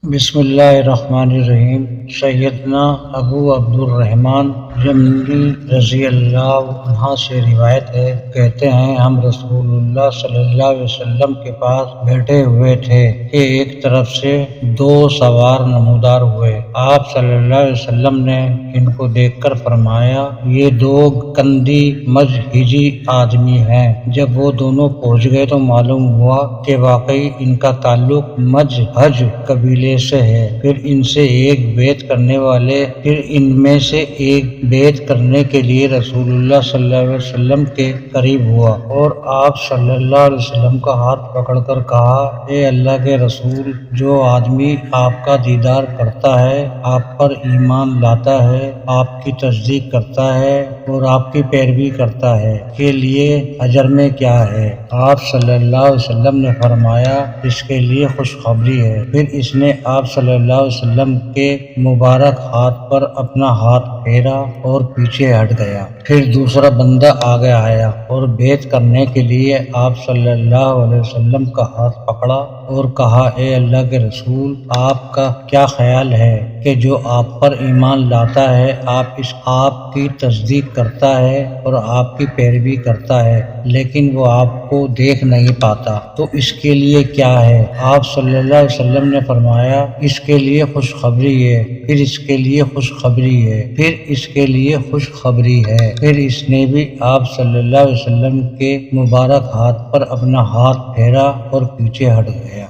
بسم اللہ الرحمن الرحیم۔ سیدنا ابو عبد الرحمن یمنی رضی اللہ عنہ سے روایت ہے، کہتے ہیں ہم رسول اللہ صلی اللہ علیہ وسلم کے پاس بیٹھے ہوئے تھے کہ ایک طرف سے دو سوار نمودار ہوئے۔ آپ صلی اللہ علیہ وسلم نے ان کو دیکھ کر فرمایا، یہ دو کندی مجہجی آدمی ہیں۔ جب وہ دونوں پہنچ گئے تو معلوم ہوا کہ واقعی ان کا تعلق مجہج قبیلے سے ہے۔ پھر ان سے ایک بیعت کرنے والے، پھر ان میں سے ایک بیعت کرنے کے لیے رسول اللہ صلی اللہ علیہ وسلم کے قریب ہوا اور آپ صلی اللہ علیہ وسلم کا ہاتھ پکڑ کر کہا، اے اللہ کے رسول، جو آدمی آپ کا دیدار کرتا ہے، آپ پر ایمان لاتا ہے، آپ کی تصدیق کرتا ہے اور آپ کی پیروی کرتا ہے، کے لیے اجر میں کیا ہے؟ آپ صلی اللہ علیہ وسلم نے فرمایا، اس کے لیے خوشخبری ہے۔ پھر اس نے آپ صلی اللہ علیہ وسلم کے مبارک ہاتھ پر اپنا ہاتھ پھیرا اور پیچھے ہٹ گیا۔ پھر دوسرا بندہ آگے آیا اور بیعت کرنے کے لیے آپ صلی اللہ علیہ وسلم کا ہاتھ پکڑا اور کہا، اے اللہ کے رسول، آپ کا کیا خیال ہے کہ جو آپ پر ایمان لاتا ہے، آپ کی تصدیق کرتا ہے اور آپ کی پیروی کرتا ہے، لیکن وہ آپ کو دیکھ نہیں پاتا، تو اس کے لیے کیا ہے؟ آپ صلی اللہ علیہ وسلم نے فرمایا، اس کے لیے خوشخبری ہے، پھر اس کے لیے خوشخبری ہے، پھر اس کے لیے خوشخبری ہے۔ پھر اس نے بھی آپ صلی اللہ علیہ وسلم کے مبارک ہاتھ پر اپنا ہاتھ پھیرا اور پیچھے ہٹ گیا۔